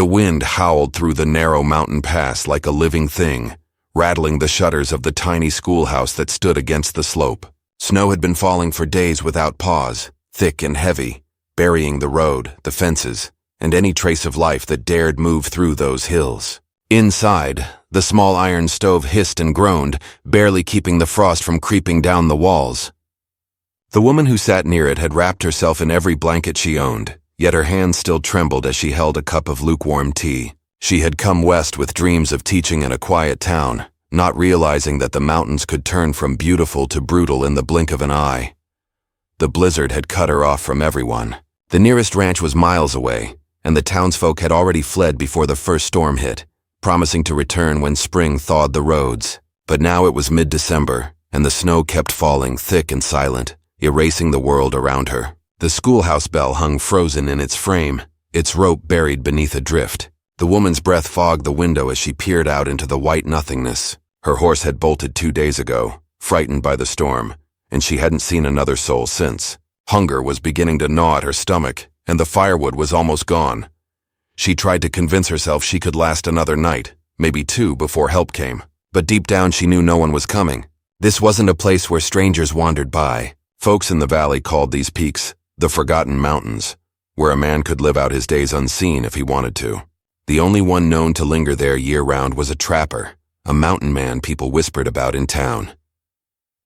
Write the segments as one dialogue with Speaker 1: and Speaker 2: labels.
Speaker 1: The wind howled through the narrow mountain pass like a living thing, rattling the shutters of the tiny schoolhouse that stood against the slope. Snow had been falling for days without pause, thick and heavy, burying the road, the fences, and any trace of life that dared move through those hills. Inside, the small iron stove hissed and groaned, barely keeping the frost from creeping down the walls. The woman who sat near it had wrapped herself in every blanket she owned, yet her hands still trembled as she held a cup of lukewarm tea. She had come west with dreams of teaching in a quiet town, not realizing that the mountains could turn from beautiful to brutal in the blink of an eye. The blizzard had cut her off from everyone. The nearest ranch was miles away, and the townsfolk had already fled before the first storm hit, promising to return when spring thawed the roads. But now it was mid-December, and the snow kept falling thick and silent, erasing the world around her. The schoolhouse bell hung frozen in its frame, its rope buried beneath a drift. The woman's breath fogged the window as she peered out into the white nothingness. Her horse had bolted 2 days ago, frightened by the storm, and she hadn't seen another soul since. Hunger was beginning to gnaw at her stomach, and the firewood was almost gone. She tried to convince herself she could last another night, maybe 2 before help came. But deep down she knew no one was coming. This wasn't a place where strangers wandered by. Folks in the valley called these peaks the Forgotten Mountains, where a man could live out his days unseen if he wanted to. The only one known to linger there year-round was a trapper, a mountain man people whispered about in town.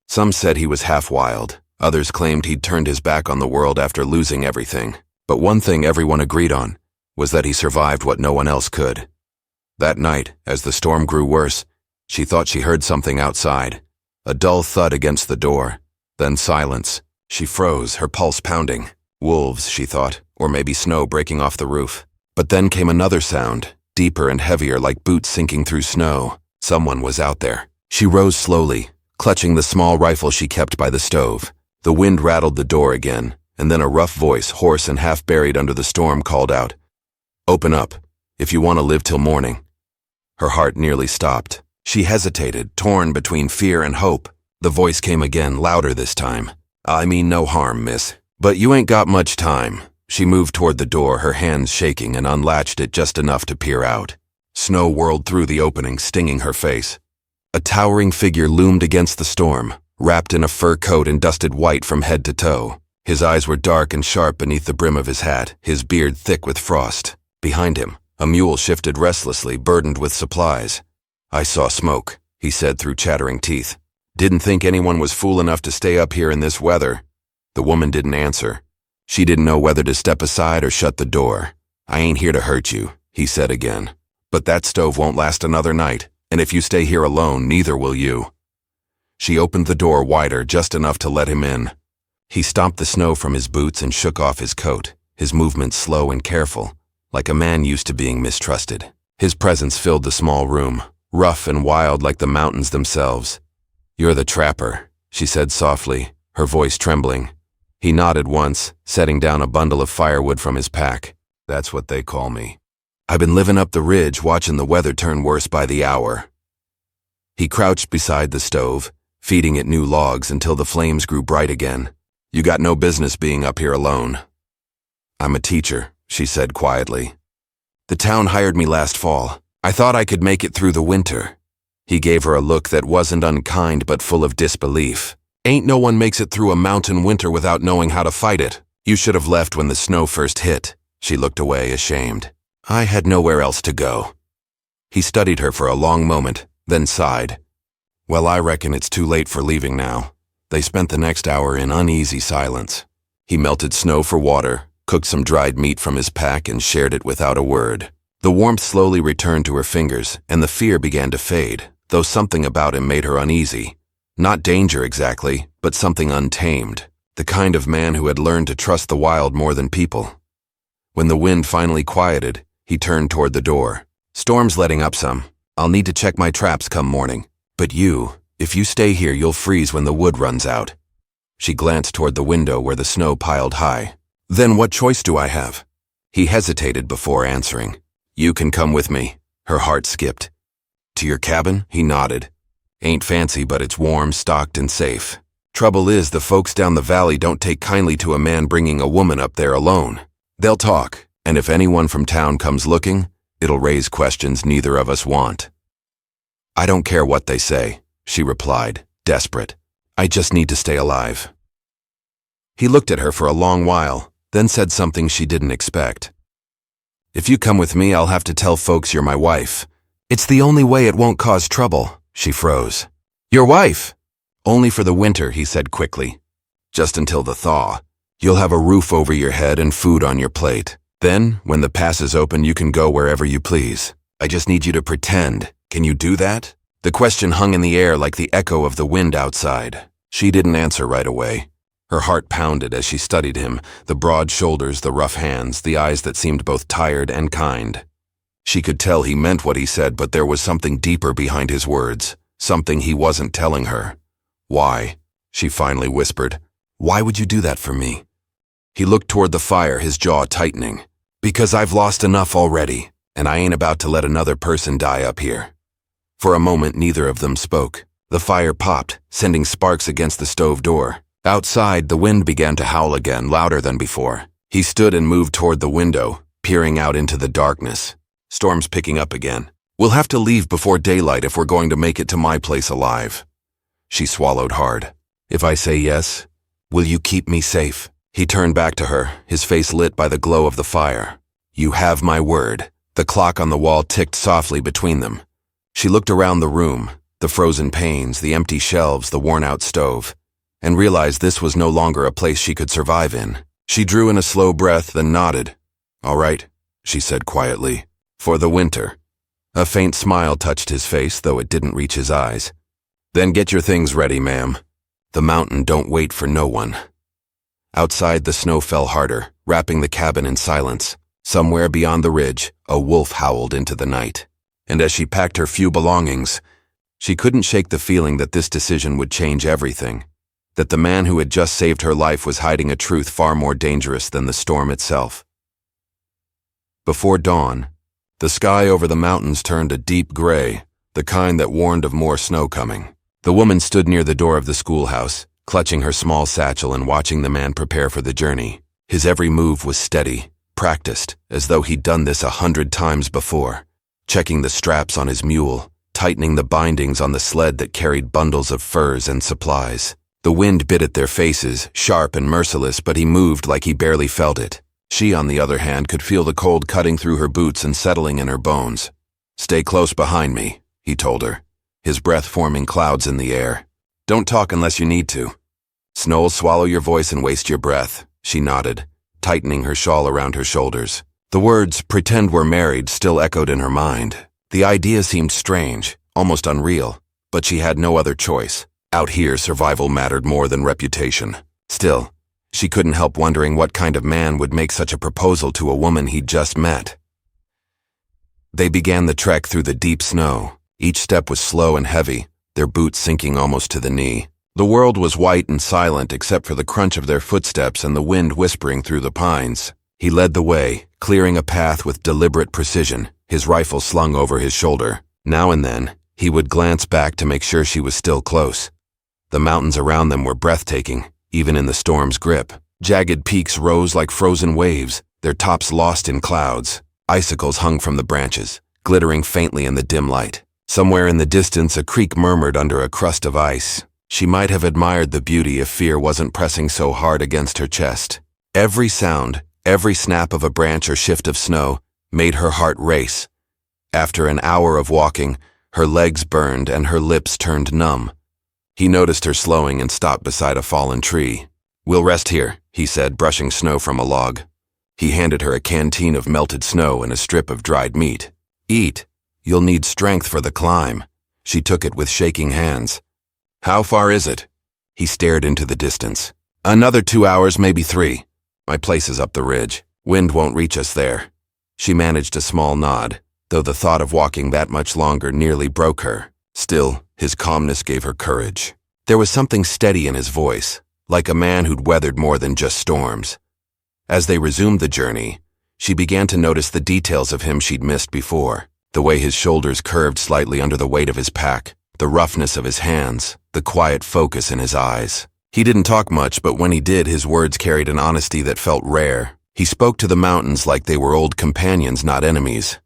Speaker 1: Some said he was half wild. Others claimed he'd turned his back on the world after losing everything. But one thing everyone agreed on was that he survived what no one else could. That night, as the storm grew worse, she thought she heard something outside. A dull thud against the door. Then silence. She froze, her pulse pounding. Wolves, she thought, or maybe snow breaking off the roof. But then came another sound, deeper and heavier like boots sinking through snow. Someone was out there. She rose slowly, clutching the small rifle she kept by the stove. The wind rattled the door again, and then a rough voice, hoarse and half buried under the storm, called out, "Open up, if you want to live till morning." Her heart nearly stopped. She hesitated, torn between fear and hope. The voice came again, louder this time. "I mean no harm, miss, but you ain't got much time." She moved toward the door, her hands shaking, and unlatched it just enough to peer out. Snow whirled through the opening, stinging her face. A towering figure loomed against the storm, wrapped in a fur coat and dusted white from head to toe. His eyes were dark and sharp beneath the brim of his hat, his beard thick with frost. Behind him, a mule shifted restlessly, burdened with supplies. "I saw smoke," he said through chattering teeth. "Didn't think anyone was fool enough to stay up here in this weather." The woman didn't answer. She didn't know whether to step aside or shut the door. "I ain't here to hurt you," he said again. "But that stove won't last another night, and if you stay here alone, neither will you." She opened the door wider, just enough to let him in. He stomped the snow from his boots and shook off his coat, his movements slow and careful, like a man used to being mistrusted. His presence filled the small room, rough and wild like the mountains themselves. "You're the trapper," she said softly, her voice trembling. He nodded once, setting down a bundle of firewood from his pack. "That's what they call me. I've been living up the ridge, watching the weather turn worse by the hour." He crouched beside the stove, feeding it new logs until the flames grew bright again. "You got no business being up here alone." "I'm a teacher," she said quietly. "The town hired me last fall. I thought I could make it through the winter." He gave her a look that wasn't unkind but full of disbelief. "Ain't no one makes it through a mountain winter without knowing how to fight it. You should have left when the snow first hit." She looked away, ashamed. "I had nowhere else to go." He studied her for a long moment, then sighed. "Well, I reckon it's too late for leaving now." They spent the next hour in uneasy silence. He melted snow for water, cooked some dried meat from his pack, and shared it without a word. The warmth slowly returned to her fingers, and the fear began to fade, though something about him made her uneasy. Not danger exactly, but something untamed, the kind of man who had learned to trust the wild more than people. When the wind finally quieted, he turned toward the door. "Storm's letting up some. I'll need to check my traps come morning. But if you stay here, you'll freeze when the wood runs out." She glanced toward the window where the snow piled high. "Then what choice do I have?" He hesitated before answering. "You can come with me." Her heart skipped. "To your cabin?" He nodded. "Ain't fancy, but it's warm, stocked, and safe. Trouble is, the folks down the valley don't take kindly to a man bringing a woman up there alone. They'll talk, and if anyone from town comes looking, It'll raise questions neither of us want." "I don't care what they say," she replied, desperate. "I just need to stay alive." He looked at her for a long while, then said something she didn't expect. "If you come with me, I'll have to tell folks you're my wife. It's the only way it won't cause trouble." She froze. "Your wife?" "Only for the winter," he said quickly. "Just until the thaw. You'll have a roof over your head and food on your plate. Then, when the pass is open, you can go wherever you please. I just need you to pretend. Can you do that?" The question hung in the air like the echo of the wind outside. She didn't answer right away. Her heart pounded as she studied him, the broad shoulders, the rough hands, the eyes that seemed both tired and kind. She could tell he meant what he said, but there was something deeper behind his words, something he wasn't telling her. "Why?" she finally whispered. "Why would you do that for me?" He looked toward the fire, his jaw tightening. "Because I've lost enough already, and I ain't about to let another person die up here." For a moment, neither of them spoke. The fire popped, sending sparks against the stove door. Outside, the wind began to howl again, louder than before. He stood and moved toward the window, peering out into the darkness. "Storm's picking up again. We'll have to leave before daylight if we're going to make it to my place alive." She swallowed hard. "If I say yes, will you keep me safe?" He turned back to her, his face lit by the glow of the fire. "You have my word." The clock on the wall ticked softly between them. She looked around the room, the frozen panes, the empty shelves, the worn-out stove, and realized this was no longer a place she could survive in. She drew in a slow breath, then nodded. "All right," she said quietly. "For the winter." A faint smile touched his face, though it didn't reach his eyes. "Then get your things ready, ma'am. The mountain don't wait for no one." Outside, the snow fell harder, wrapping the cabin in silence. Somewhere beyond the ridge, a wolf howled into the night. And as she packed her few belongings, she couldn't shake the feeling that this decision would change everything, that the man who had just saved her life was hiding a truth far more dangerous than the storm itself. Before dawn, the sky over the mountains turned a deep gray, the kind that warned of more snow coming. The woman stood near the door of the schoolhouse, clutching her small satchel and watching the man prepare for the journey. His every move was steady, practiced, as though he'd done this 100 times before, checking the straps on his mule, tightening the bindings on the sled that carried bundles of furs and supplies. The wind bit at their faces, sharp and merciless, but he moved like he barely felt it. She, on the other hand, could feel the cold cutting through her boots and settling in her bones. "Stay close behind me," he told her, his breath forming clouds in the air. "Don't talk unless you need to." "Snow'll swallow your voice and waste your breath," she nodded, tightening her shawl around her shoulders. The words, "pretend we're married," still echoed in her mind. The idea seemed strange, almost unreal, but she had no other choice. Out here, survival mattered more than reputation. Still, she couldn't help wondering what kind of man would make such a proposal to a woman he'd just met. They began the trek through the deep snow. Each step was slow and heavy, their boots sinking almost to the knee. The world was white and silent except for the crunch of their footsteps and the wind whispering through the pines. He led the way, clearing a path with deliberate precision, his rifle slung over his shoulder. Now and then, he would glance back to make sure she was still close. The mountains around them were breathtaking, even in the storm's grip. Jagged peaks rose like frozen waves, their tops lost in clouds. Icicles hung from the branches, glittering faintly in the dim light. Somewhere in the distance, a creek murmured under a crust of ice. She might have admired the beauty if fear wasn't pressing so hard against her chest. Every sound, every snap of a branch or shift of snow, made her heart race. After an hour of walking, her legs burned and her lips turned numb. He noticed her slowing and stopped beside a fallen tree. "We'll rest here," he said, brushing snow from a log. He handed her a canteen of melted snow and a strip of dried meat. "Eat. You'll need strength for the climb." She took it with shaking hands. "How far is it?" He stared into the distance. "Another 2 hours, maybe 3. My place is up the ridge. Wind won't reach us there." She managed a small nod, though the thought of walking that much longer nearly broke her. Still, his calmness gave her courage. There was something steady in his voice, like a man who'd weathered more than just storms. As they resumed the journey, she began to notice the details of him she'd missed before. The way his shoulders curved slightly under the weight of his pack, the roughness of his hands, the quiet focus in his eyes. He didn't talk much, but when he did, his words carried an honesty that felt rare. He spoke to the mountains like they were old companions, not enemies.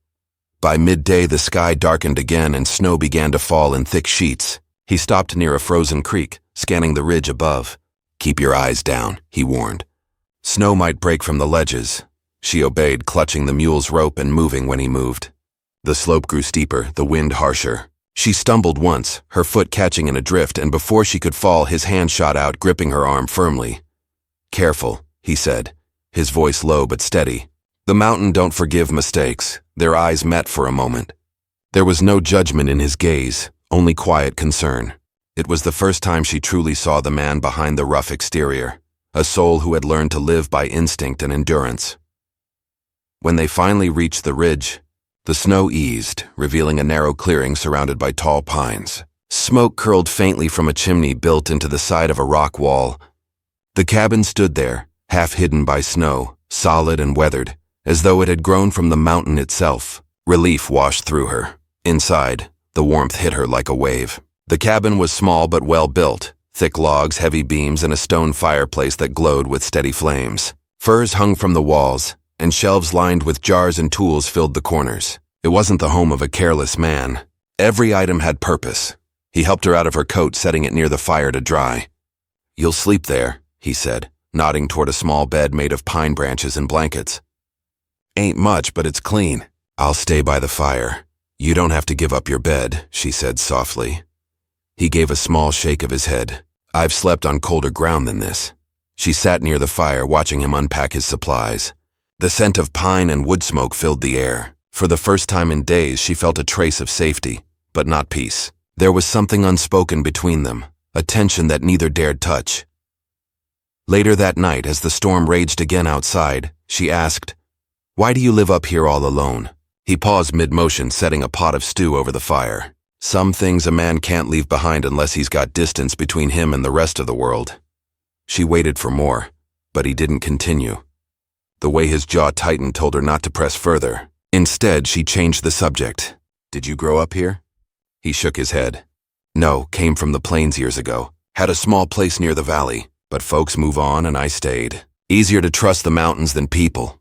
Speaker 1: By midday, the sky darkened again and snow began to fall in thick sheets. He stopped near a frozen creek, scanning the ridge above. "Keep your eyes down," he warned. Snow might break from the ledges. She obeyed, clutching the mule's rope and moving when he moved. The slope grew steeper, the wind harsher. She stumbled once, her foot catching in a drift, and before she could fall, his hand shot out, gripping her arm firmly. "Careful," he said, his voice low but steady. The mountain don't forgive mistakes. Their eyes met for a moment. There was no judgment in his gaze, only quiet concern. It was the first time she truly saw the man behind the rough exterior, a soul who had learned to live by instinct and endurance. When they finally reached the ridge, the snow eased, revealing a narrow clearing surrounded by tall pines. Smoke curled faintly from a chimney built into the side of a rock wall. The cabin stood there, half hidden by snow, solid and weathered, as though it had grown from the mountain itself. Relief washed through her. Inside, the warmth hit her like a wave. The cabin was small but well built, thick logs, heavy beams, and a stone fireplace that glowed with steady flames. Furs hung from the walls, and shelves lined with jars and tools filled the corners. It wasn't the home of a careless man. Every item had purpose. He helped her out of her coat, setting it near the fire to dry. "You'll sleep there," he said, nodding toward a small bed made of pine branches and blankets. "Ain't much, but it's clean. I'll stay by the fire. You don't have to give up your bed," she said softly. He gave a small shake of his head. "I've slept on colder ground than this." She sat near the fire, watching him unpack his supplies. The scent of pine and wood smoke filled the air. For the first time in days, she felt a trace of safety, but not peace. There was something unspoken between them, a tension that neither dared touch. Later that night, as the storm raged again outside, she asked, "Why do you live up here all alone?" He paused mid-motion, setting a pot of stew over the fire. Some things a man can't leave behind unless he's got distance between him and the rest of the world. She waited for more, but he didn't continue. The way his jaw tightened told her not to press further. Instead, she changed the subject. "Did you grow up here?" He shook his head. "No, came from the plains years ago. Had a small place near the valley, but folks move on and I stayed. Easier to trust the mountains than people."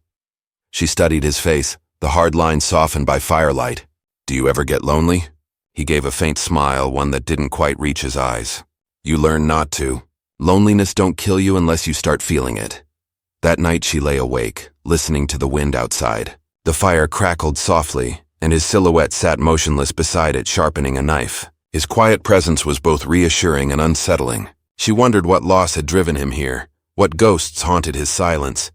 Speaker 1: She studied his face, the hard lines softened by firelight. "Do you ever get lonely?" He gave a faint smile, one that didn't quite reach his eyes. "You learn not to. Loneliness don't kill you unless you start feeling it." That night she lay awake, listening to the wind outside. The fire crackled softly, and his silhouette sat motionless beside it, sharpening a knife. His quiet presence was both reassuring and unsettling. She wondered what loss had driven him here, what ghosts haunted his silence.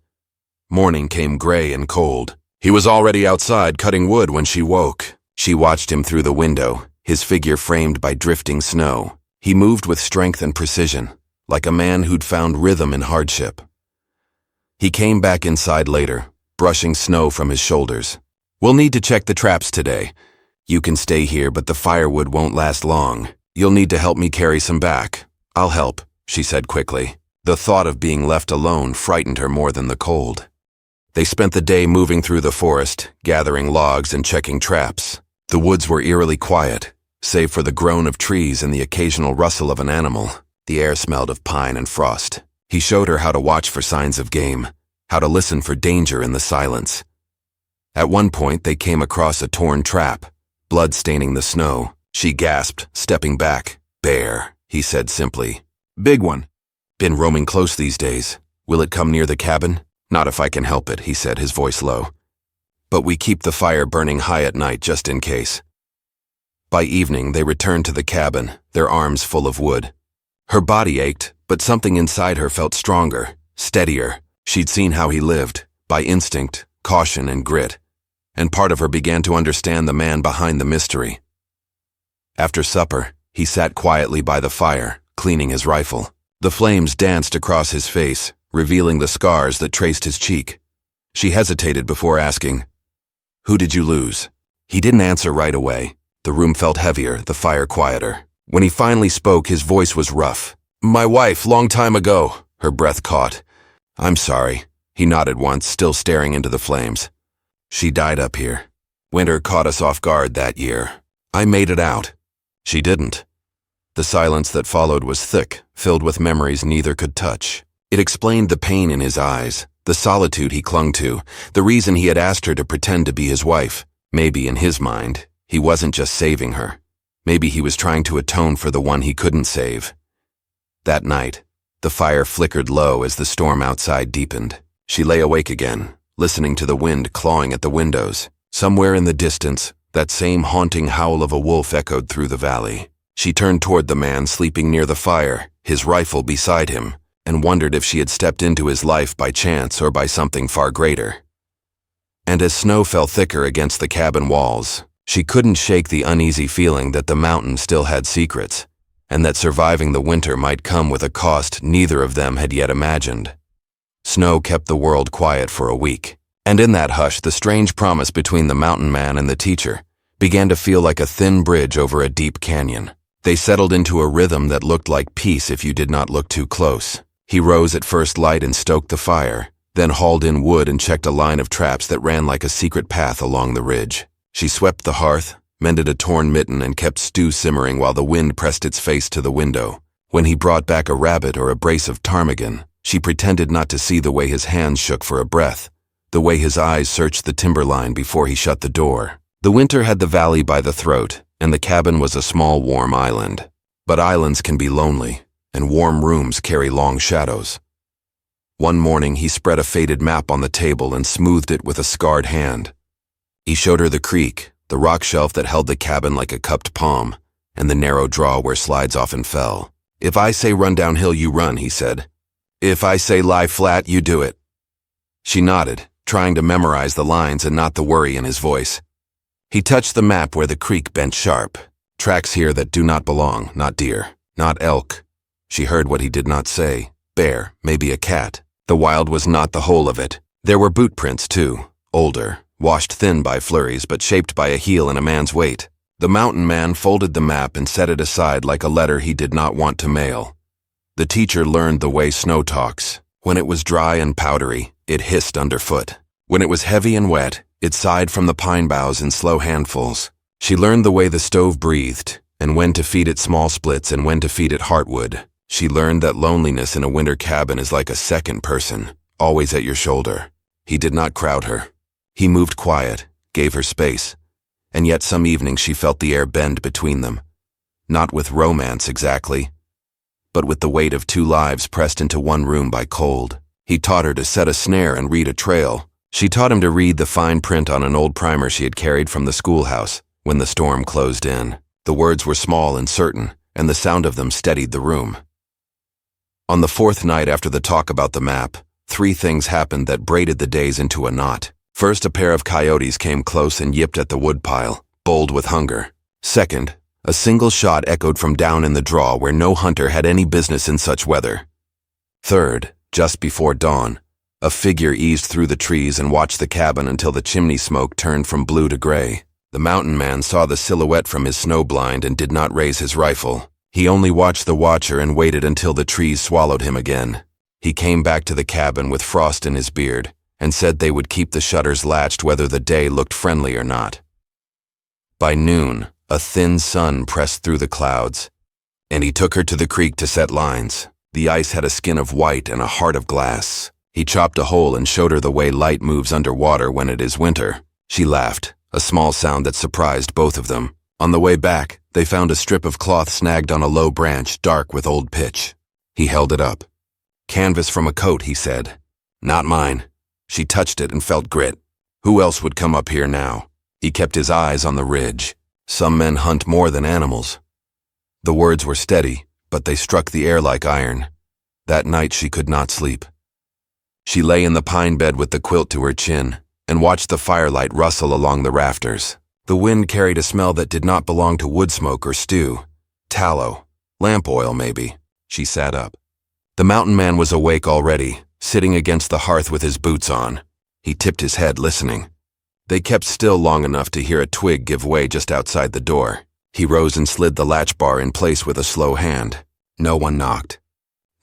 Speaker 1: Morning came gray and cold. He was already outside cutting wood when she woke. She watched him through the window, his figure framed by drifting snow. He moved with strength and precision, like a man who'd found rhythm in hardship. He came back inside later, brushing snow from his shoulders. "We'll need to check the traps today. You can stay here, but the firewood won't last long. You'll need to help me carry some back." "I'll help," she said quickly. The thought of being left alone frightened her more than the cold. They spent the day moving through the forest, gathering logs and checking traps. The woods were eerily quiet, save for the groan of trees and the occasional rustle of an animal. The air smelled of pine and frost. He showed her how to watch for signs of game, how to listen for danger in the silence. At one point, they came across a torn trap, blood staining the snow. She gasped, stepping back. "Bear," he said simply. "Big one. Been roaming close these days. Will it come near the cabin?" "Not if I can help it," he said, his voice low. "But we keep the fire burning high at night just in case." By evening, they returned to the cabin, their arms full of wood. Her body ached, but something inside her felt stronger, steadier. She'd seen how he lived, by instinct, caution, and grit, and part of her began to understand the man behind the mystery. After supper, he sat quietly by the fire, cleaning his rifle. The flames danced across his face, revealing the scars that traced his cheek. She hesitated before asking, "Who did you lose?" He didn't answer right away. The room felt heavier, the fire quieter. When he finally spoke, his voice was rough. "My wife, long time ago." Her breath caught. "I'm sorry." He nodded once, still staring into the flames. "She died up here. Winter caught us off guard that year. I made it out. She didn't." The silence that followed was thick, filled with memories neither could touch. It explained the pain in his eyes, the solitude he clung to, the reason he had asked her to pretend to be his wife. Maybe in his mind, he wasn't just saving her. Maybe he was trying to atone for the one he couldn't save. That night, the fire flickered low as the storm outside deepened. She lay awake again, listening to the wind clawing at the windows. Somewhere in the distance, that same haunting howl of a wolf echoed through the valley. She turned toward the man sleeping near the fire, his rifle beside him, and wondered if she had stepped into his life by chance or by something far greater. And as snow fell thicker against the cabin walls, she couldn't shake the uneasy feeling that the mountain still had secrets, and that surviving the winter might come with a cost neither of them had yet imagined. Snow kept the world quiet for a week, and in that hush the strange promise between the mountain man and the teacher began to feel like a thin bridge over a deep canyon. They settled into a rhythm that looked like peace if you did not look too close. He rose at first light and stoked the fire, then hauled in wood and checked a line of traps that ran like a secret path along the ridge. She swept the hearth, mended a torn mitten, and kept stew simmering while the wind pressed its face to the window. When he brought back a rabbit or a brace of ptarmigan, she pretended not to see the way his hands shook for a breath, the way his eyes searched the timberline before he shut the door. The winter had the valley by the throat, and the cabin was a small warm island. But islands can be lonely, and warm rooms carry long shadows. One morning he spread a faded map on the table and smoothed it with a scarred hand. He showed her the creek, the rock shelf that held the cabin like a cupped palm, and the narrow draw where slides often fell. "If I say run downhill, you run," he said. "If I say lie flat, you do it." She nodded, trying to memorize the lines and not the worry in his voice. He touched the map where the creek bent sharp. "Tracks here that do not belong, not deer, not elk." She heard what he did not say. Bear, maybe a cat. The wild was not the whole of it. There were boot prints, too, older, washed thin by flurries but shaped by a heel and a man's weight. The mountain man folded the map and set it aside like a letter he did not want to mail. The teacher learned the way snow talks. When it was dry and powdery, it hissed underfoot. When it was heavy and wet, it sighed from the pine boughs in slow handfuls. She learned the way the stove breathed, and when to feed it small splits and when to feed it heartwood. She learned that loneliness in a winter cabin is like a second person, always at your shoulder. He did not crowd her. He moved quiet, gave her space, and yet some evenings she felt the air bend between them. Not with romance exactly, but with the weight of two lives pressed into one room by cold. He taught her to set a snare and read a trail. She taught him to read the fine print on an old primer she had carried from the schoolhouse when the storm closed in. The words were small and certain, and the sound of them steadied the room. On the fourth night after the talk about the map, 3 things happened that braided the days into a knot. First, a pair of coyotes came close and yipped at the woodpile, bold with hunger. Second, a single shot echoed from down in the draw where no hunter had any business in such weather. Third, just before dawn, a figure eased through the trees and watched the cabin until the chimney smoke turned from blue to gray. The mountain man saw the silhouette from his snow blind and did not raise his rifle. He only watched the watcher and waited until the trees swallowed him again. He came back to the cabin with frost in his beard and said they would keep the shutters latched whether the day looked friendly or not. By noon, a thin sun pressed through the clouds, and he took her to the creek to set lines. The ice had a skin of white and a heart of glass. He chopped a hole and showed her the way light moves underwater when it is winter. She laughed, a small sound that surprised both of them. On the way back, they found a strip of cloth snagged on a low branch, dark with old pitch. He held it up. "Canvas from a coat," he said. "Not mine." She touched it and felt grit. Who else would come up here now? He kept his eyes on the ridge. Some men hunt more than animals. The words were steady, but they struck the air like iron. That night she could not sleep. She lay in the pine bed with the quilt to her chin and watched the firelight rustle along the rafters. The wind carried a smell that did not belong to wood smoke or stew. Tallow. Lamp oil, maybe. She sat up. The mountain man was awake already, sitting against the hearth with his boots on. He tipped his head, listening. They kept still long enough to hear a twig give way just outside the door. He rose and slid the latch bar in place with a slow hand. No one knocked.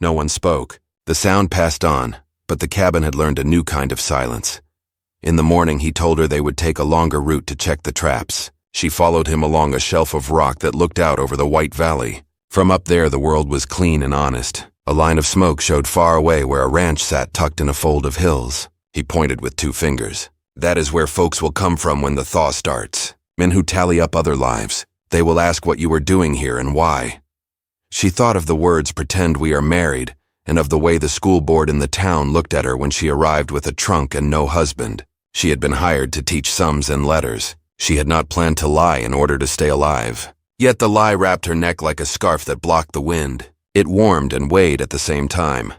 Speaker 1: No one spoke. The sound passed on, but the cabin had learned a new kind of silence. In the morning, he told her they would take a longer route to check the traps. She followed him along a shelf of rock that looked out over the white valley. From up there, the world was clean and honest. A line of smoke showed far away where a ranch sat tucked in a fold of hills. He pointed with 2 fingers. That is where folks will come from when the thaw starts. Men who tally up other lives. They will ask what you are doing here and why. She thought of the words "pretend we are married" and of the way the school board in the town looked at her when she arrived with a trunk and no husband. She had been hired to teach sums and letters. She had not planned to lie in order to stay alive. Yet the lie wrapped her neck like a scarf that blocked the wind. It warmed and weighed at the same time.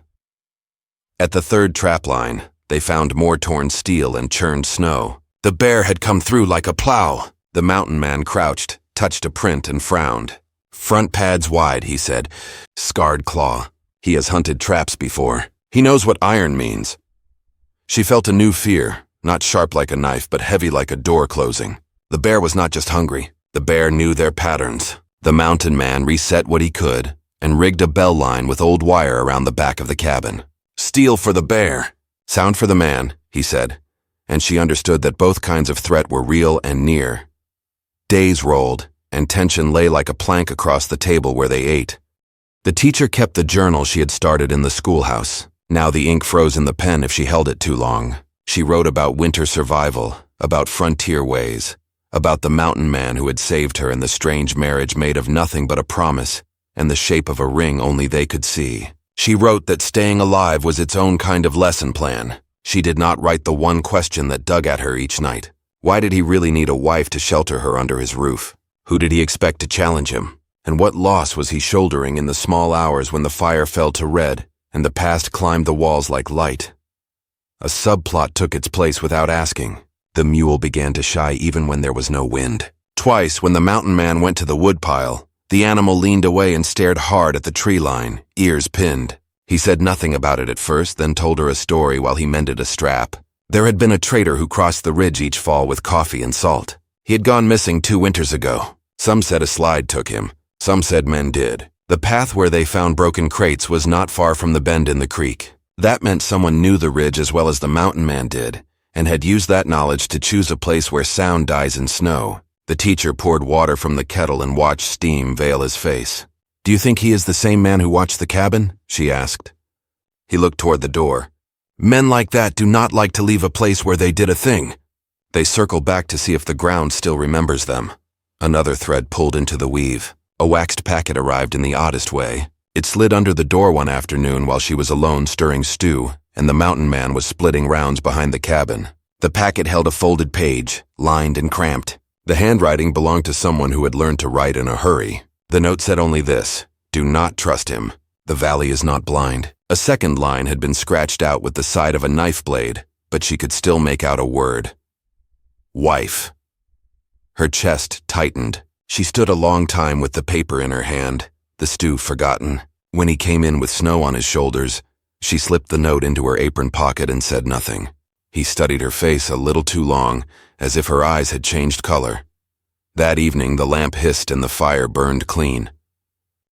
Speaker 1: At the third trap line, they found more torn steel and churned snow. The bear had come through like a plow. The mountain man crouched, touched a print and frowned. "Front pads wide," he said. "Scarred claw. He has hunted traps before. He knows what iron means." She felt a new fear, not sharp like a knife, but heavy like a door closing. The bear was not just hungry. The bear knew their patterns. The mountain man reset what he could and rigged a bell line with old wire around the back of the cabin. "Steel for the bear. Sound for the man," he said, and she understood that both kinds of threat were real and near. Days rolled, and tension lay like a plank across the table where they ate. The teacher kept the journal she had started in the schoolhouse. Now the ink froze in the pen if she held it too long. She wrote about winter survival, about frontier ways, about the mountain man who had saved her and the strange marriage made of nothing but a promise and the shape of a ring only they could see. She wrote that staying alive was its own kind of lesson plan. She did not write the one question that dug at her each night. Why did he really need a wife to shelter her under his roof? Who did he expect to challenge him? And what loss was he shouldering in the small hours when the fire fell to red and the past climbed the walls like light? A subplot took its place without asking. The mule began to shy even when there was no wind. Twice, when the mountain man went to the woodpile, the animal leaned away and stared hard at the tree line, ears pinned. He said nothing about it at first, then told her a story while he mended a strap. There had been a trader who crossed the ridge each fall with coffee and salt. He had gone missing 2 winters ago. Some said a slide took him. Some said men did. The path where they found broken crates was not far from the bend in the creek. That meant someone knew the ridge as well as the mountain man did, and had used that knowledge to choose a place where sound dies in snow. The teacher poured water from the kettle and watched steam veil his face. "Do you think he is the same man who watched the cabin?" she asked. He looked toward the door. "Men like that do not like to leave a place where they did a thing. They circle back to see if the ground still remembers them." Another thread pulled into the weave. A waxed packet arrived in the oddest way. It slid under the door one afternoon while she was alone stirring stew, and the mountain man was splitting rounds behind the cabin. The packet held a folded page, lined and cramped. The handwriting belonged to someone who had learned to write in a hurry. The note said only this: "Do not trust him. The valley is not blind." A second line had been scratched out with the side of a knife blade, but she could still make out a word. Wife. Her chest tightened. She stood a long time with the paper in her hand, the stew forgotten. When he came in with snow on his shoulders, she slipped the note into her apron pocket and said nothing. He studied her face a little too long, as if her eyes had changed color. That evening the lamp hissed and the fire burned clean.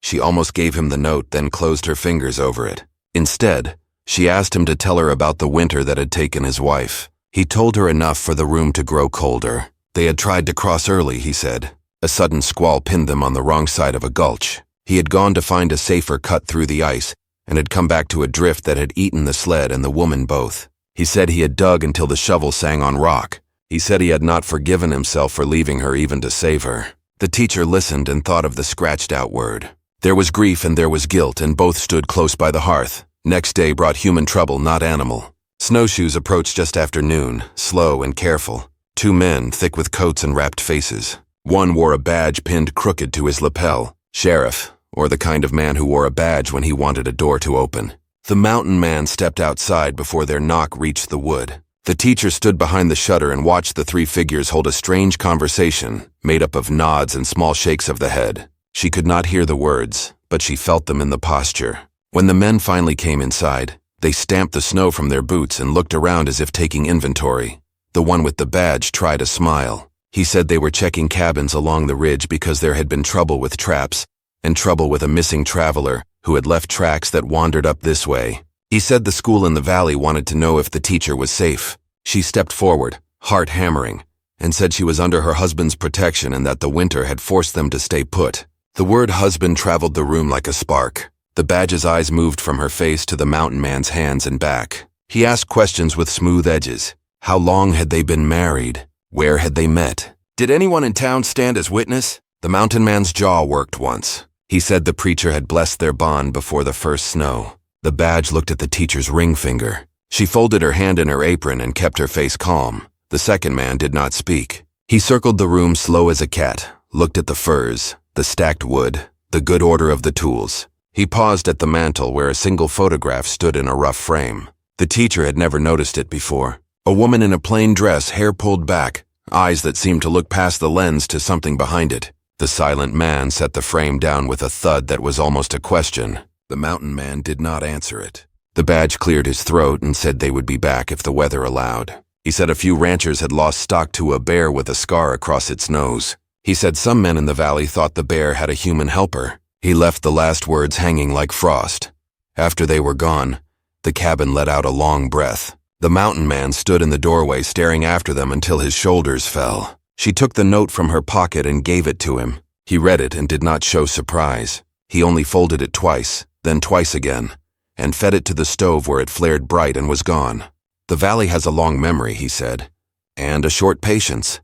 Speaker 1: She almost gave him the note, then closed her fingers over it. Instead, she asked him to tell her about the winter that had taken his wife. He told her enough for the room to grow colder. They had tried to cross early, he said. A sudden squall pinned them on the wrong side of a gulch. He had gone to find a safer cut through the ice and had come back to a drift that had eaten the sled and the woman both. He said he had dug until the shovel sang on rock. He said he had not forgiven himself for leaving her even to save her. The teacher listened and thought of the scratched-out word. There was grief and there was guilt, and both stood close by the hearth. Next day brought human trouble, not animal. Snowshoes approached just after noon, slow and careful. 2 men, thick with coats and wrapped faces. One wore a badge pinned crooked to his lapel. Sheriff, or the kind of man who wore a badge when he wanted a door to open. The mountain man stepped outside before their knock reached the wood. The teacher stood behind the shutter and watched the 3 figures hold a strange conversation, made up of nods and small shakes of the head. She could not hear the words, but she felt them in the posture. When the men finally came inside, they stamped the snow from their boots and looked around as if taking inventory. The one with the badge tried a smile. He said they were checking cabins along the ridge because there had been trouble with traps and trouble with a missing traveler who had left tracks that wandered up this way. He said the school in the valley wanted to know if the teacher was safe. She stepped forward, heart hammering, and said she was under her husband's protection and that the winter had forced them to stay put. The word husband traveled the room like a spark. The badge's eyes moved from her face to the mountain man's hands and back. He asked questions with smooth edges. How long had they been married? Where had they met? Did anyone in town stand as witness? The mountain man's jaw worked once. He said the preacher had blessed their bond before the first snow. The badge looked at the teacher's ring finger. She folded her hand in her apron and kept her face calm. The second man did not speak. He circled the room slow as a cat, looked at the furs, the stacked wood, the good order of the tools. He paused at the mantel where a single photograph stood in a rough frame. The teacher had never noticed it before. A woman in a plain dress, hair pulled back, eyes that seemed to look past the lens to something behind it. The silent man set the frame down with a thud that was almost a question. The mountain man did not answer it. The badge cleared his throat and said they would be back if the weather allowed. He said a few ranchers had lost stock to a bear with a scar across its nose. He said some men in the valley thought the bear had a human helper. He left the last words hanging like frost. After they were gone, the cabin let out a long breath. The mountain man stood in the doorway staring after them until his shoulders fell. She took the note from her pocket and gave it to him. He read it and did not show surprise. He only folded it twice, then twice again, and fed it to the stove where it flared bright and was gone. The valley has a long memory, he said, and a short patience.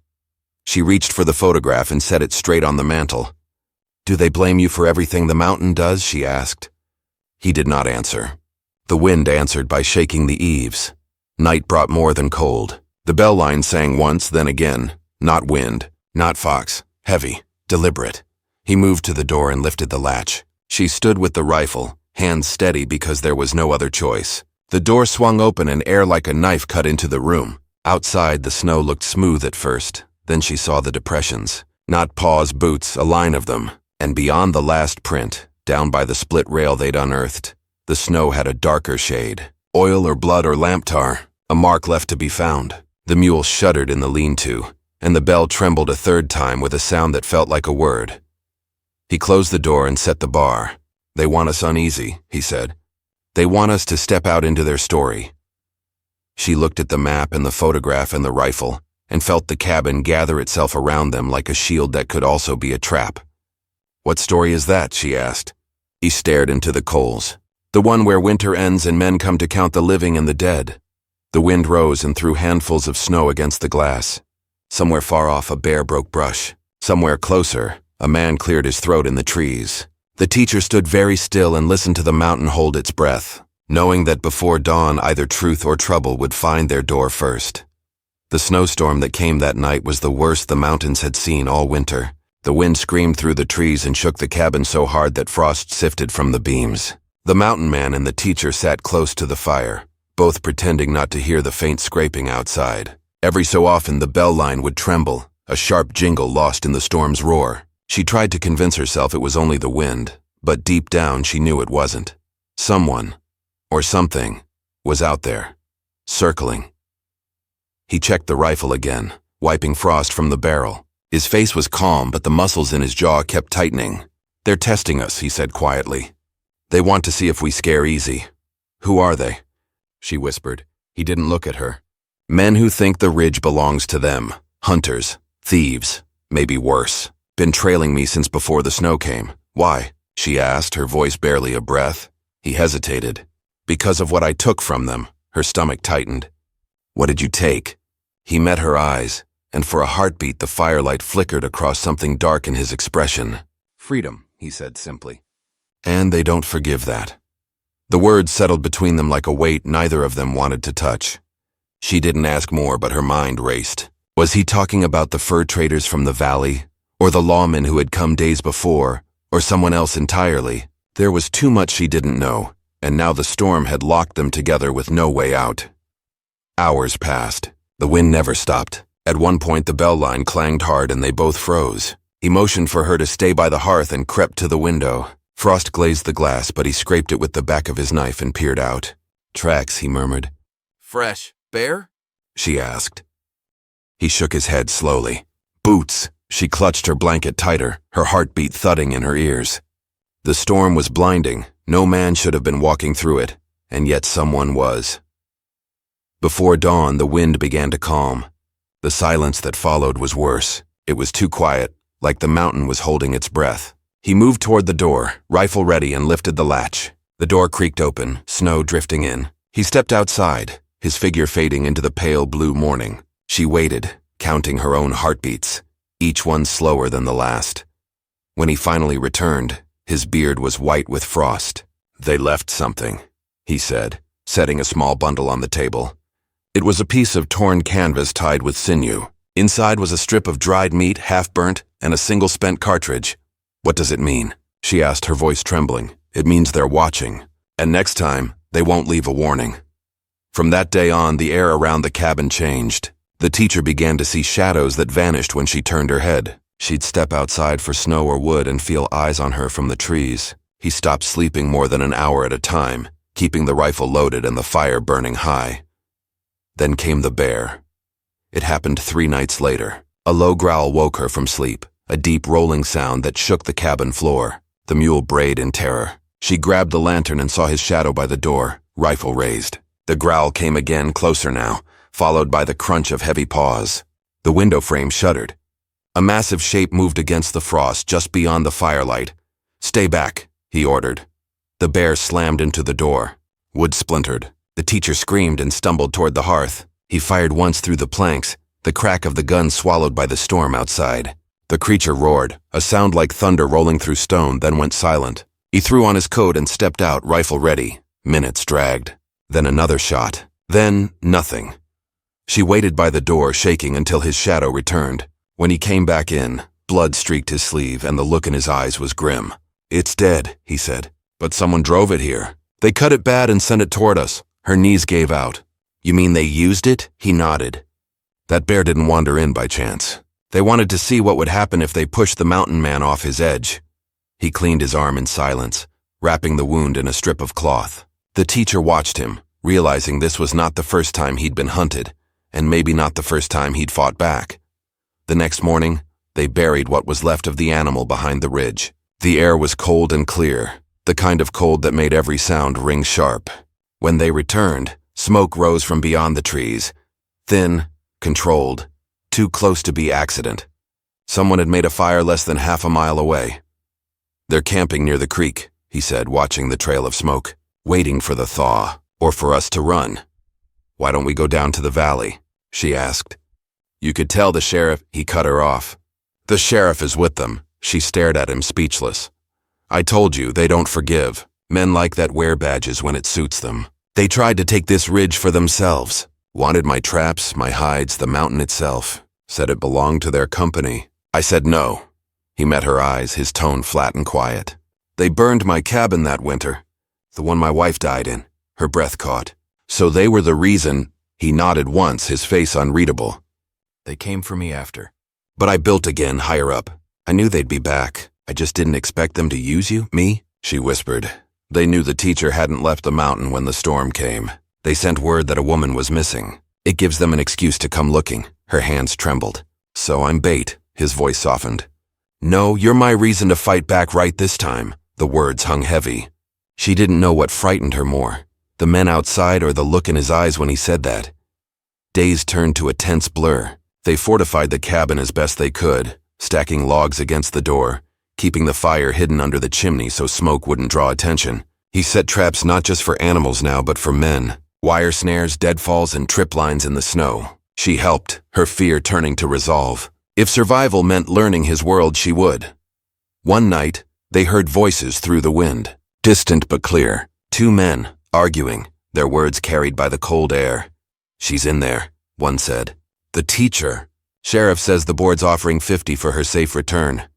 Speaker 1: She reached for the photograph and set it straight on the mantel. Do they blame you for everything the mountain does? She asked. He did not answer. The wind answered by shaking the eaves. Night brought more than cold. The bell line sang once, then again. Not wind, not fox, heavy, deliberate. He moved to the door and lifted the latch. She stood with the rifle, hands steady because there was no other choice. The door swung open and air like a knife cut into the room. Outside, the snow looked smooth at first. Then she saw the depressions. Not paws, boots, a line of them. And beyond the last print, down by the split rail they'd unearthed, the snow had a darker shade. Oil or blood or lamp tar, a mark left to be found. The mule shuddered in the lean-to, and the bell trembled a third time with a sound that felt like a word. He closed the door and set the bar. They want us uneasy, he said. They want us to step out into their story. She looked at the map and the photograph and the rifle, and felt the cabin gather itself around them like a shield that could also be a trap. What story is that? She asked. He stared into the coals. The one where winter ends and men come to count the living and the dead. The wind rose and threw handfuls of snow against the glass. Somewhere far off, a bear broke brush. Somewhere closer, a man cleared his throat in the trees. The teacher stood very still and listened to the mountain hold its breath, knowing that before dawn either truth or trouble would find their door first. The snowstorm that came that night was the worst the mountains had seen all winter. The wind screamed through the trees and shook the cabin so hard that frost sifted from the beams. The mountain man and the teacher sat close to the fire, both pretending not to hear the faint scraping outside. Every so often the bell line would tremble, a sharp jingle lost in the storm's roar. She tried to convince herself it was only the wind, but deep down she knew it wasn't. Someone, or something, was out there, circling. He checked the rifle again, wiping frost from the barrel. His face was calm, but the muscles in his jaw kept tightening. They're testing us, he said quietly. They want to see if we scare easy. Who are they? She whispered. He didn't look at her. Men who think the ridge belongs to them. Hunters, thieves, maybe worse. Been trailing me since before the snow came. Why? She asked, her voice barely a breath. He hesitated. Because of what I took from them. Her stomach tightened. What did you take? He met her eyes, and for a heartbeat the firelight flickered across something dark in his expression. Freedom, he said simply. And they don't forgive that. The words settled between them like a weight neither of them wanted to touch. She didn't ask more, but her mind raced. Was he talking about the fur traders from the valley, or the lawmen who had come days before, or someone else entirely? There was too much she didn't know, and now the storm had locked them together with no way out. Hours passed. The wind never stopped. At one point the bell line clanged hard and they both froze. He motioned for her to stay by the hearth and crept to the window. Frost glazed the glass, but he scraped it with the back of his knife and peered out. Tracks, he murmured. Fresh. Bear? She asked. He shook his head slowly. Boots. She clutched her blanket tighter, her heartbeat thudding in her ears. The storm was blinding. No man should have been walking through it, and yet someone was. Before dawn, the wind began to calm. The silence that followed was worse. It was too quiet, like the mountain was holding its breath. He moved toward the door, rifle ready, and lifted the latch. The door creaked open, snow drifting in. He stepped outside, his figure fading into the pale blue morning. She waited, counting her own heartbeats, each one slower than the last. When he finally returned, his beard was white with frost. "They left something," he said, setting a small bundle on the table. It was a piece of torn canvas tied with sinew. Inside was a strip of dried meat, half-burnt, and a single spent cartridge. "What does it mean?" she asked, her voice trembling. "It means they're watching. And next time, they won't leave a warning." From that day on, the air around the cabin changed. The teacher began to see shadows that vanished when she turned her head. She'd step outside for snow or wood and feel eyes on her from the trees. He stopped sleeping more than an hour at a time, keeping the rifle loaded and the fire burning high. Then came the bear. It happened 3 nights later. A low growl woke her from sleep, a deep rolling sound that shook the cabin floor. The mule brayed in terror. She grabbed the lantern and saw his shadow by the door, rifle raised. The growl came again, closer now, followed by the crunch of heavy paws. The window frame shuddered. A massive shape moved against the frost just beyond the firelight. "Stay back," he ordered. The bear slammed into the door. Wood splintered. The teacher screamed and stumbled toward the hearth. He fired once through the planks, the crack of the gun swallowed by the storm outside. The creature roared, a sound like thunder rolling through stone, then went silent. He threw on his coat and stepped out, rifle ready. Minutes dragged. Then another shot. Then nothing. She waited by the door, shaking until his shadow returned. When he came back in, blood streaked his sleeve and the look in his eyes was grim. "It's dead," he said. "But someone drove it here. They cut it bad and sent it toward us." Her knees gave out. "You mean they used it?" He nodded. That bear didn't wander in by chance. They wanted to see what would happen if they pushed the mountain man off his edge. He cleaned his arm in silence, wrapping the wound in a strip of cloth. The teacher watched him, realizing this was not the first time he'd been hunted, and maybe not the first time he'd fought back. The next morning, they buried what was left of the animal behind the ridge. The air was cold and clear, the kind of cold that made every sound ring sharp. When they returned, smoke rose from beyond the trees, thin, controlled, too close to be accident. Someone had made a fire less than half a mile away. "They're camping near the creek," he said, watching the trail of smoke, "waiting for the thaw, or for us to run." "Why don't we go down to the valley?" she asked. "You could tell the sheriff." He cut her off. "The sheriff is with them." She stared at him, speechless. "I told you, they don't forgive. Men like that wear badges when it suits them. They tried to take this ridge for themselves. Wanted my traps, my hides, the mountain itself. Said it belonged to their company. I said no." He met her eyes, his tone flat and quiet. "They burned my cabin that winter. The one my wife died in." Her breath caught. "So they were the reason." He nodded once, his face unreadable. "They came for me after. But I built again, higher up. I knew they'd be back. I just didn't expect them to use you, me," she whispered. They knew the teacher hadn't left the mountain when the storm came. They sent word that a woman was missing. It gives them an excuse to come looking. Her hands trembled. "So I'm bait," his voice softened. "No, you're my reason to fight back right this time." The words hung heavy. She didn't know what frightened her more, the men outside or the look in his eyes when he said that. Days turned to a tense blur. They fortified the cabin as best they could, stacking logs against the door, keeping the fire hidden under the chimney so smoke wouldn't draw attention. He set traps not just for animals now, but for men. Wire snares, deadfalls, and trip lines in the snow. She helped, her fear turning to resolve. If survival meant learning his world, she would. One night, they heard voices through the wind, distant but clear. 2 men, arguing, their words carried by the cold air. "She's in there," one said. "The teacher. Sheriff says the board's offering 50 for her safe return.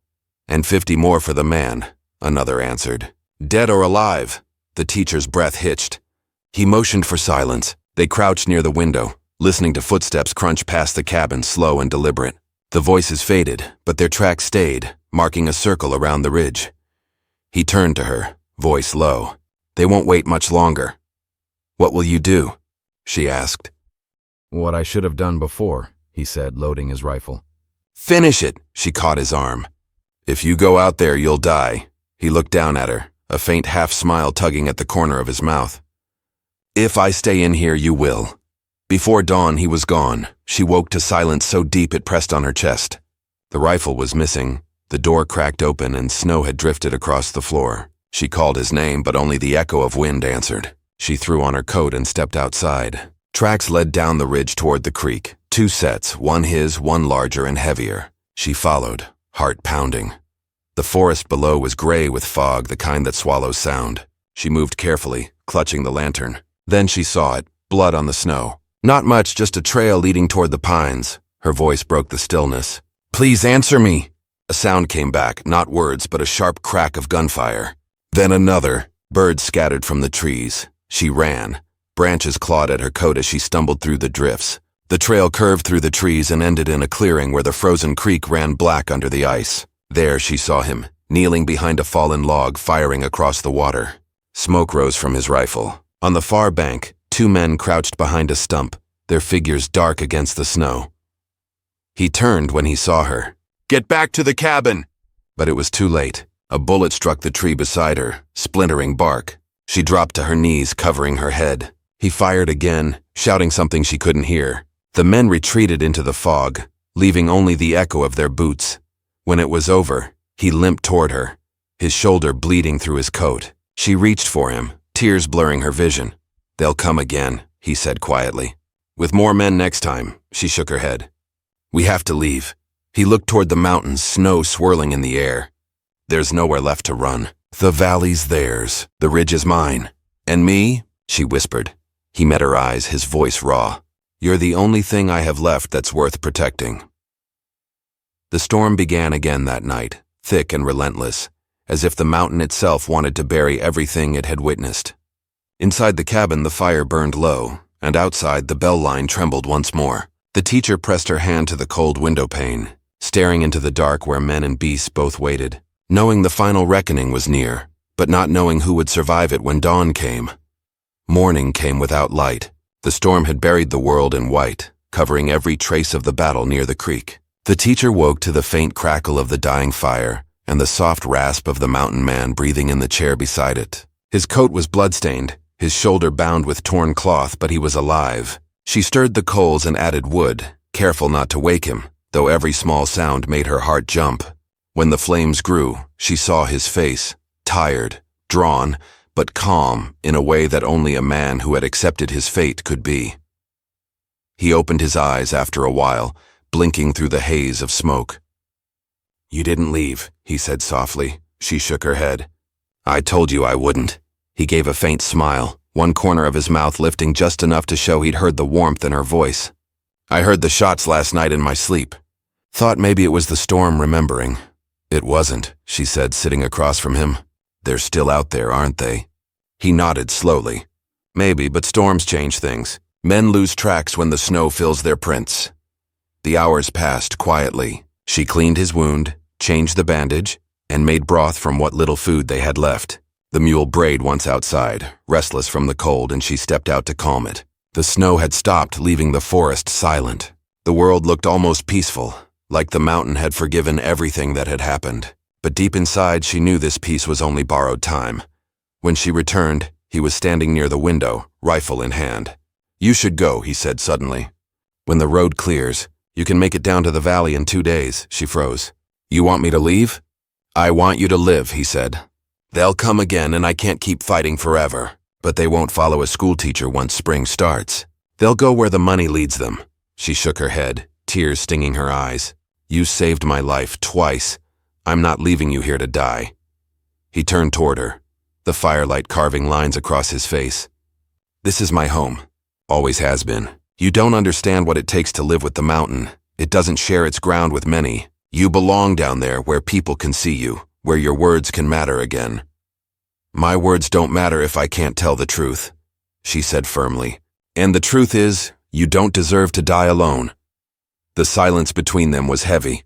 Speaker 1: And 50 more for the man," another answered. "Dead or alive?" The teacher's breath hitched. He motioned for silence. They crouched near the window, listening to footsteps crunch past the cabin, slow and deliberate. The voices faded, but their tracks stayed, marking a circle around the ridge. He turned to her, voice low. "They won't wait much longer." "What will you do?" she asked.
Speaker 2: "What I should have done before," he said, loading his rifle.
Speaker 1: "Finish it," she caught his arm. "If you go out there, you'll die." He looked down at her, a faint half-smile tugging at the corner of his mouth. "If I stay in here, you will." Before dawn, he was gone. She woke to silence so deep it pressed on her chest. The rifle was missing. The door cracked open and snow had drifted across the floor. She called his name, but only the echo of wind answered. She threw on her coat and stepped outside. Tracks led down the ridge toward the creek. 2 sets, one his, one larger and heavier. She followed, heart pounding. The forest below was gray with fog, the kind that swallows sound. She moved carefully, clutching the lantern. Then she saw it, blood on the snow. Not much, just a trail leading toward the pines. Her voice broke the stillness. "Please answer me!" A sound came back, not words, but a sharp crack of gunfire. Then another. Birds scattered from the trees. She ran. Branches clawed at her coat as she stumbled through the drifts. The trail curved through the trees and ended in a clearing where the frozen creek ran black under the ice. There she saw him, kneeling behind a fallen log, firing across the water. Smoke rose from his rifle. On the far bank, 2 men crouched behind a stump, their figures dark against the snow. He turned when he saw her. "Get back to the cabin!" But it was too late. A bullet struck the tree beside her, splintering bark. She dropped to her knees, covering her head. He fired again, shouting something she couldn't hear. The men retreated into the fog, leaving only the echo of their boots. When it was over, he limped toward her, his shoulder bleeding through his coat. She reached for him, tears blurring her vision. "They'll come again," he said quietly. "With more men next time," she shook her head. "We have to leave." He looked toward the mountains, snow swirling in the air. "There's nowhere left to run. The valley's theirs. The ridge is mine. And me?" she whispered. He met her eyes, his voice raw. "You're the only thing I have left that's worth protecting." The storm began again that night, thick and relentless, as if the mountain itself wanted to bury everything it had witnessed. Inside the cabin, the fire burned low, and outside, the bell line trembled once more. The teacher pressed her hand to the cold window pane, staring into the dark where men and beasts both waited, knowing the final reckoning was near, but not knowing who would survive it when dawn came. Morning came without light. The storm had buried the world in white, covering every trace of the battle near the creek. The teacher woke to the faint crackle of the dying fire and the soft rasp of the mountain man breathing in the chair beside it. His coat was bloodstained, his shoulder bound with torn cloth, but he was alive. She stirred the coals and added wood, careful not to wake him, though every small sound made her heart jump. When the flames grew, she saw his face, tired, drawn, but calm in a way that only a man who had accepted his fate could be. He opened his eyes after a while, blinking through the haze of smoke. "You didn't leave," he said softly. She shook her head. "I told you I wouldn't." He gave a faint smile, one corner of his mouth lifting just enough to show he'd heard the warmth in her voice. "I heard the shots last night in my sleep. Thought maybe it was the storm remembering." "It wasn't," she said, sitting across from him. "They're still out there, aren't they?" He nodded slowly. "Maybe, but storms change things. Men lose tracks when the snow fills their prints." The hours passed quietly. She cleaned his wound, changed the bandage, and made broth from what little food they had left. The mule brayed once outside, restless from the cold, and she stepped out to calm it. The snow had stopped, leaving the forest silent. The world looked almost peaceful, like the mountain had forgiven everything that had happened. But deep inside, she knew this peace was only borrowed time. When she returned, he was standing near the window, rifle in hand. "You should go," he said suddenly. "When the road clears, you can make it down to the valley in 2 days." She froze. "You want me to leave?" "I want you to live," he said. "They'll come again, and I can't keep fighting forever. But they won't follow a schoolteacher once spring starts. They'll go where the money leads them." She shook her head, tears stinging her eyes. "You saved my life twice. I'm not leaving you here to die." He turned toward her, the firelight carving lines across his face. "This is my home. Always has been. You don't understand what it takes to live with the mountain. It doesn't share its ground with many. You belong down there where people can see you, where your words can matter again." "My words don't matter if I can't tell the truth," she said firmly. "And the truth is, you don't deserve to die alone." The silence between them was heavy.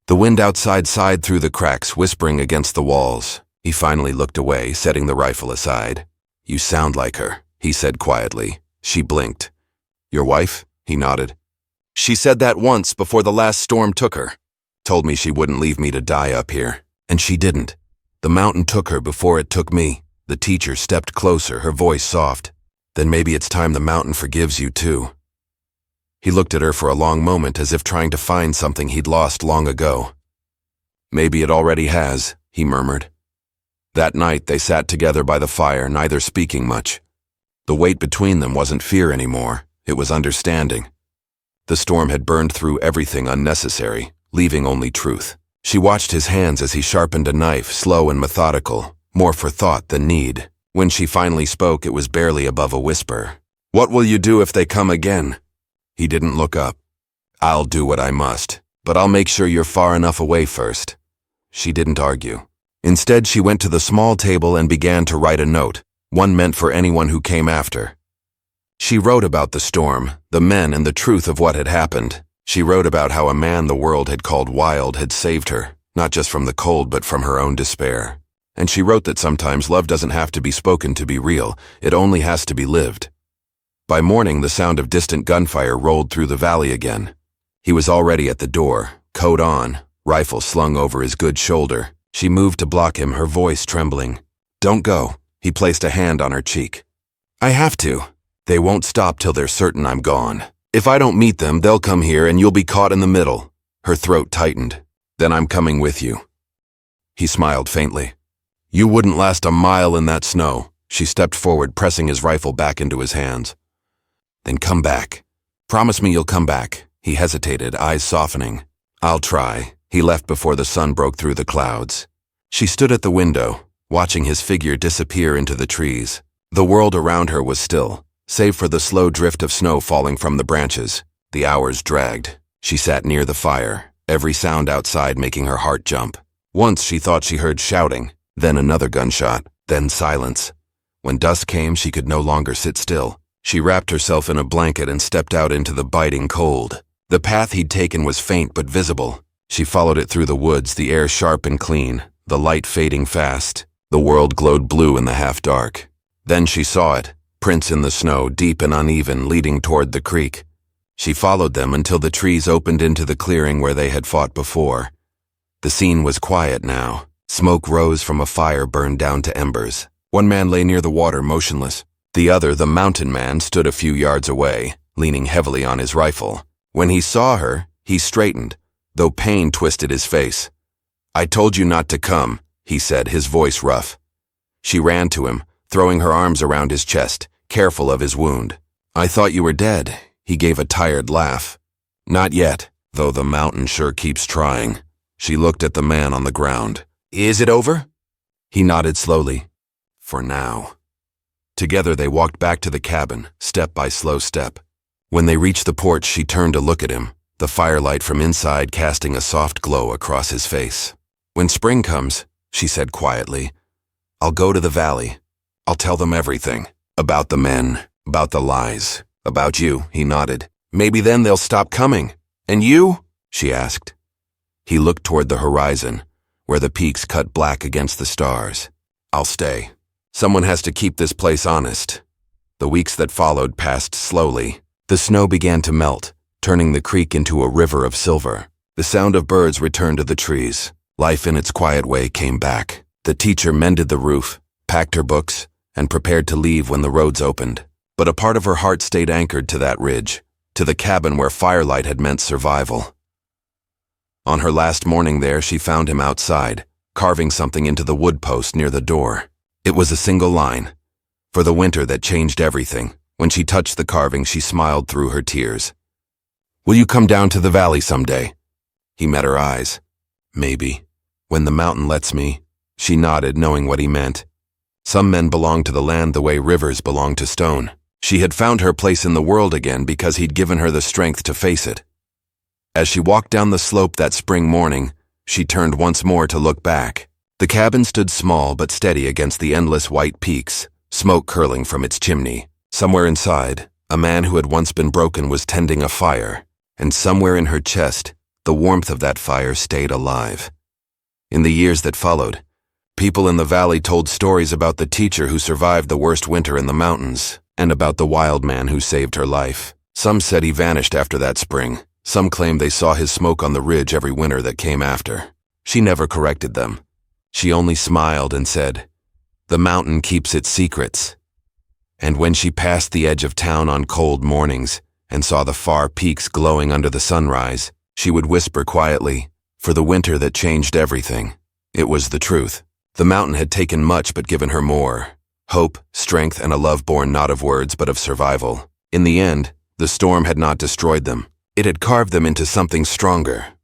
Speaker 1: The wind outside sighed through the cracks, whispering against the walls. He finally looked away, setting the rifle aside. "You sound like her," he said quietly. She blinked. "Your wife?" He nodded. "She said that once before the last storm took her. Told me she wouldn't leave me to die up here. And she didn't. The mountain took her before it took me." The teacher stepped closer, her voice soft. "Then maybe it's time the mountain forgives you too." He looked at her for a long moment as if trying to find something he'd lost long ago. "Maybe it already has," he murmured. That night they sat together by the fire, neither speaking much. The weight between them wasn't fear anymore. It was understanding. The storm had burned through everything unnecessary, leaving only truth. She watched his hands as he sharpened a knife, slow and methodical, more for thought than need. When she finally spoke, it was barely above a whisper. "What will you do if they come again?" He didn't look up. "I'll do what I must, but I'll make sure you're far enough away first." She didn't argue. Instead, she went to the small table and began to write a note, one meant for anyone who came after. She wrote about the storm, the men, and the truth of what had happened. She wrote about how a man the world had called wild had saved her, not just from the cold but from her own despair. And she wrote that sometimes love doesn't have to be spoken to be real, it only has to be lived. By morning, the sound of distant gunfire rolled through the valley again. He was already at the door, coat on, rifle slung over his good shoulder. She moved to block him, her voice trembling. "Don't go." He placed a hand on her cheek. "I have to. They won't stop till they're certain I'm gone. If I don't meet them, they'll come here and you'll be caught in the middle." Her throat tightened. "Then I'm coming with you." He smiled faintly. "You wouldn't last a mile in that snow." She stepped forward, pressing his rifle back into his hands. "Then come back. Promise me you'll come back." He hesitated, eyes softening. "I'll try." He left before the sun broke through the clouds. She stood at the window, watching his figure disappear into the trees. The world around her was still, save for the slow drift of snow falling from the branches. The hours dragged. She sat near the fire, every sound outside making her heart jump. Once she thought she heard shouting, then another gunshot, then silence. When dusk came, she could no longer sit still. She wrapped herself in a blanket and stepped out into the biting cold. The path he'd taken was faint but visible. She followed it through the woods, the air sharp and clean, the light fading fast. The world glowed blue in the half-dark. Then she saw it, prints in the snow, deep and uneven, leading toward the creek. She followed them until the trees opened into the clearing where they had fought before. The scene was quiet now. Smoke rose from a fire burned down to embers. One man lay near the water, motionless. The other, the mountain man, stood a few yards away, leaning heavily on his rifle. When he saw her, he straightened, though pain twisted his face. "I told you not to come," he said, his voice rough. She ran to him, throwing her arms around his chest, careful of his wound. "I thought you were dead." He gave a tired laugh. "Not yet, though the mountain sure keeps trying." She looked at the man on the ground. "Is it over?" He nodded slowly. "For now." Together they walked back to the cabin, step by slow step. When they reached the porch, she turned to look at him, the firelight from inside casting a soft glow across his face. "When spring comes," she said quietly, "I'll go to the valley. I'll tell them everything. About the men, about the lies, about you." He nodded. "Maybe then they'll stop coming. And you?" she asked. He looked toward the horizon, where the peaks cut black against the stars. "I'll stay. Someone has to keep this place honest." The weeks that followed passed slowly. The snow began to melt, turning the creek into a river of silver. The sound of birds returned to the trees. Life in its quiet way came back. The teacher mended the roof, packed her books, and prepared to leave when the roads opened. But a part of her heart stayed anchored to that ridge, to the cabin where firelight had meant survival. On her last morning there, she found him outside, carving something into the wood post near the door. It was a single line, "For the winter that changed everything." When she touched the carving, she smiled through her tears. "Will you come down to the valley someday?" He met her eyes. "Maybe. When the mountain lets me." She nodded, knowing what he meant. Some men belong to the land the way rivers belong to stone. She had found her place in the world again because he'd given her the strength to face it. As she walked down the slope that spring morning, she turned once more to look back. The cabin stood small but steady against the endless white peaks, smoke curling from its chimney. Somewhere inside, a man who had once been broken was tending a fire, and somewhere in her chest, the warmth of that fire stayed alive. In the years that followed, people in the valley told stories about the teacher who survived the worst winter in the mountains, and about the wild man who saved her life. Some said he vanished after that spring. Some claimed they saw his smoke on the ridge every winter that came after. She never corrected them. She only smiled and said, "The mountain keeps its secrets." And when she passed the edge of town on cold mornings and saw the far peaks glowing under the sunrise, she would whisper quietly, "For the winter that changed everything." It was the truth. The mountain had taken much but given her more. Hope, strength, and a love born not of words but of survival. In the end, The storm had not destroyed them. It had carved them into something stronger.